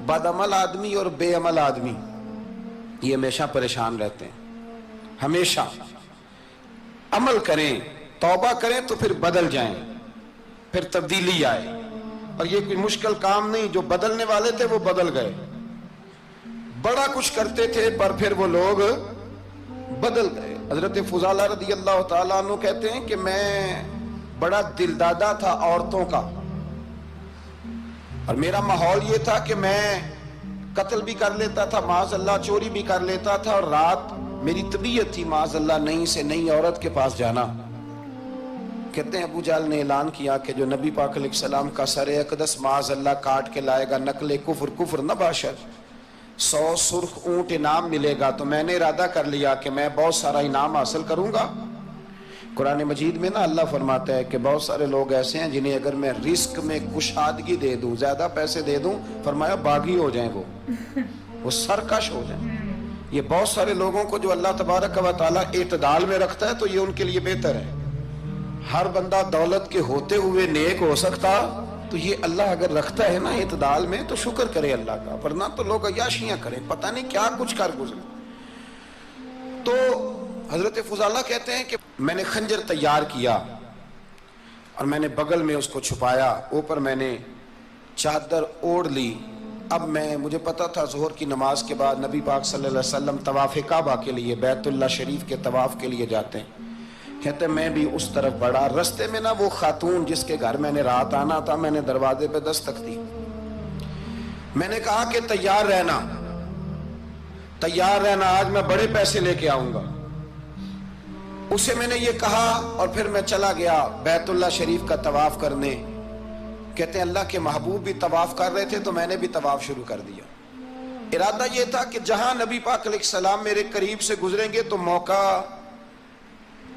बदअमल आदमी और बेअमल आदमी ये हमेशा परेशान रहते हैं। हमेशा अमल करें, तौबा करें तो फिर बदल जाएं, फिर तब्दीली आए। और ये कोई मुश्किल काम नहीं, जो बदलने वाले थे वो बदल गए। बड़ा कुछ करते थे पर फिर वो लोग बदल गए। हजरत फुजाला रदी अल्लाह ताला अन्हु कहते हैं कि मैं बड़ा दिलदादा था औरतों का, और मेरा माहौल ये था कि मैं कत्ल भी कर लेता था, माज़अल्लाह चोरी भी कर लेता था, और रात मेरी तबीयत थी माज़अल्लाह नई से नई औरत के पास जाना। कहते हैं अबू जहल ने ऐलान किया कि जो नबी पाक अलैहिस्सलाम का सर अक़दस माज़अल्लाह काट के लाएगा, नकले कुफ्र कुफ्र न बाशर, 100 सुर्ख ऊंट इनाम मिलेगा। तो मैंने इरादा कर लिया कि मैं बहुत सारा इनाम हासिल करूंगा। कुरान मजीद में ना अल्लाह फरमाता है कि बहुत सारे लोग ऐसे हैं जिन्हें अगर मैं रिस्क में कुशादगी दे दूं, ज्यादा पैसे दे दूं, फरमाया बागी हो जाएं, वो सरकश हो जाएं। ये बहुत सारे लोगों को जो अल्लाह तबारक व तआला इत्दाल में रखता है तो ये उनके लिए बेहतर है। हर बंदा दौलत के होते हुए नेक हो सकता, तो ये अल्लाह अगर रखता है ना इत्दाल में तो शुक्र करे अल्लाह का, वरना तो लोग अय्याशियां करें, पता नहीं क्या कुछ कर गुजरे। तो हजरत फुजाला कहते हैं कि मैंने खंजर तैयार किया और मैंने बगल में उसको छुपाया, ऊपर मैंने चादर ओढ़ ली। अब मुझे पता था ज़ोहर की नमाज के बाद नबी पाक सल्लल्लाहु अलैहि वसल्लम तवाफ़ काबा के लिए, बैतुल्लाह शरीफ के तवाफ़ के लिए जाते हैं। कहते मैं भी उस तरफ बढ़ा। रास्ते में ना वो खातून जिसके घर मैंने रात आना था, मैंने दरवाजे पे दस्तक दी। मैंने कहा कि तैयार रहना, तैयार रहना, आज मैं बड़े पैसे लेके आऊंगा। उसे मैंने ये कहा और फिर मैं चला गया बैतुल्लाह शरीफ का तवाफ करने। कहते हैं अल्लाह के महबूब भी तवाफ कर रहे थे तो मैंने भी तवाफ शुरू कर दिया। इरादा ये था कि जहां नबी पाक अलैहिस्सलाम मेरे करीब से गुजरेंगे तो मौका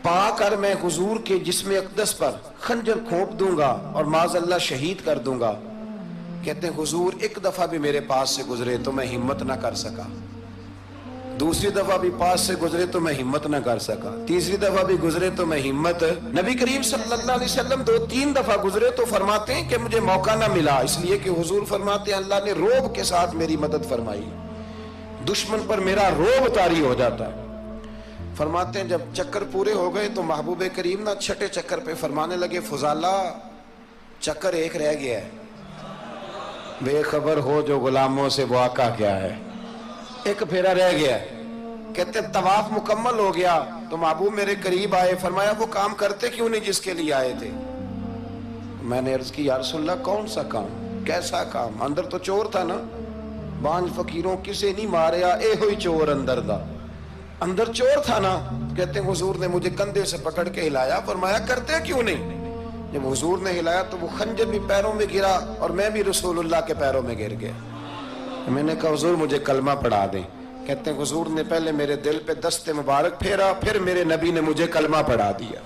पाकर मैं हुजूर के जिस्म अक़दस पर खंजर खोप दूंगा और माज़अल्लाह शहीद कर दूंगा। कहते हैं हुजूर एक दफा भी मेरे पास से गुजरे तो मैं हिम्मत ना कर सका, दूसरी दफा भी पास से गुजरे तो मैं हिम्मत ना कर सका, तीसरी दफा भी गुजरे तो मैं हिम्मत। नबी करीम सल्लल्लाहु अलैहि वसल्लम 2-3 दफा गुजरे तो फरमाते हैं कि मुझे मौका ना मिला, इसलिए कि हुजूर फरमाते हैं अल्लाह ने रोब के साथ मेरी मदद फरमाई, दुश्मन पर मेरा रोब तारी हो जाता। फरमाते हैं जब चक्कर पूरे हो गए तो महबूब करीम ना छठे चक्कर पे फरमाने लगे फुजाला चक्कर एक रह गया है, बेखबर हो जो गुलामों से वाक़ा क्या है, एक फेरा रह गया है। कहते तवाफ मुकम्मल हो गया तो महबूब मेरे करीब आए, फरमाया वो काम करते क्यों नहीं जिसके लिए आए थे। मैंने अर्ज की या रसूलल्लाह कौन सा काम, कैसा काम? अंदर तो चोर था ना, बांझ फकीरों किसे नहीं मारिया ए हुई चोर अंदर दा, अंदर चोर था ना। कहते हैं हुजूर ने मुझे कंधे से पकड़ के हिलाया, फरमाया करते क्यों नहीं। जब हुजूर ने हिलाया तो वो खंजर भी पैरों में गिरा और मैं भी रसूलुल्लाह के पैरों में गिर गया। मैंने कहा हुजूर मुझे कलमा पढ़ा दें। कहते हैं हुजूर ने पहले मेरे दिल पे दस्ते मुबारक फेरा, फिर मेरे नबी ने मुझे कलमा पढ़ा दिया।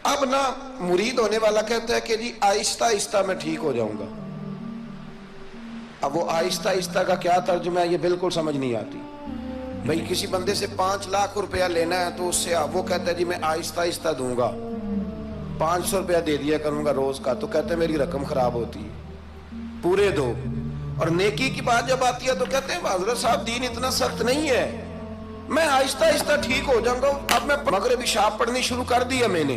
अब ना मुरीद होने वाला कहता है कि जी आहिस्ता आहिस्ता मैं ठीक हो जाऊंगा। अब वो आहिस्ता आहिस्ता का क्या तर्जुमा है ये बिल्कुल समझ नहीं आती। भाई किसी बंदे से 5 लाख रुपया लेना है तो उससे वो कहता है जी मैं आहिस्ता आहिस्ता दूंगा, 500 रुपया दे दिया करूंगा रोज का, तो कहते हैं मेरी रकम खराब होती है, पूरे दो। और नेकी की बात जब आती है तो कहते हैं हज़रत साहब दीन इतना सख्त नहीं है, मैं आहिस्ता आहिस्ता ठीक हो जाऊंगा। अब मैं मगरिबी शाप पढ़नी शुरू कर दी है मैंने,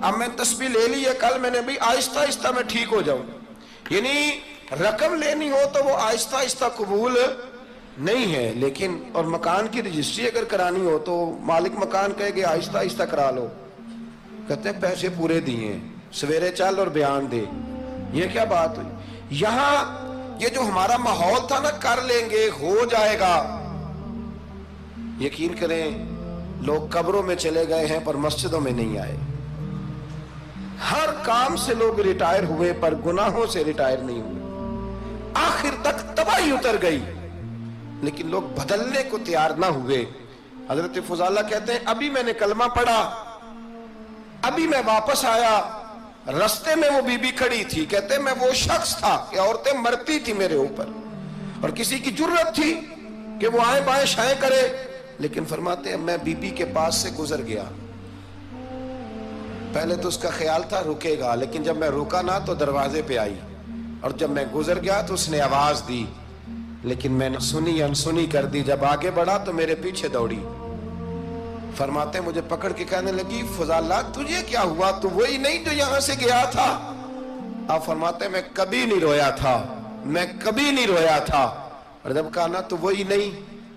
अब मैं तस्बीह ले ली है, कल मैंने भी आहिस्ता आहिस्ता मैं ठीक हो जाऊंगा। यानी रकम लेनी हो तो वो आहिस्ता आहिस्ता कबूल नहीं है। लेकिन और मकान की रजिस्ट्री अगर करानी हो तो मालिक मकान कहेगा आहिस्ता आहिस्ता करा लो, कहते हैं पैसे पूरे दिए, सवेरे चल और बयान दे। ये क्या बात हुई? यहां ये जो हमारा माहौल था ना, कर लेंगे हो जाएगा, यकीन करें लोग कब्रों में चले गए हैं पर मस्जिदों में नहीं आए। हर काम से लोग रिटायर हुए पर गुनाहों से रिटायर नहीं हुए। आखिर तक तबाही उतर गई लेकिन लोग बदलने को तैयार ना हुए। हजरत फुजाला कहते हैं अभी मैंने कलमा पढ़ा, अभी मैं वापस आया, रास्ते में वो बीबी खड़ी थी। कहते मैं वो शख्स था कि औरतें मरती थी मेरे ऊपर और किसी की जुर्रत थी कि वो आए बाएं शाएं करे, लेकिन फरमाते हैं मैं बीबी के पास से गुजर गया। पहले तो उसका ख्याल था रुकेगा, लेकिन जब मैं रुका ना तो दरवाजे पे आई اور جب میں گزر گیا تو اس نے آواز دی، لیکن میں نے سنی انسنی کر دی. جب آگے بڑھا تو میرے پیچھے دوڑی. فرماتے مجھے پکڑ کے کہنے لگی فضالہ تجھے کیا ہوا؟ تو وہی نہیں جو یہاں سے گیا تھا؟ آپ فرماتے میں کبھی نہیں رویا تھا، میں کبھی نہیں رویا تھا. اور جب کہا نا تو وہی نہیں،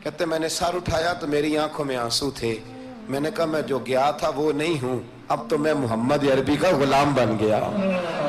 کہتے میں نے سر اٹھایا تو میری آنکھوں میں آنسو تھے. میں نے کہا میں جو گیا تھا وہ نہیں ہوں، اب تو میں محمد عربی کا غلام بن گیا.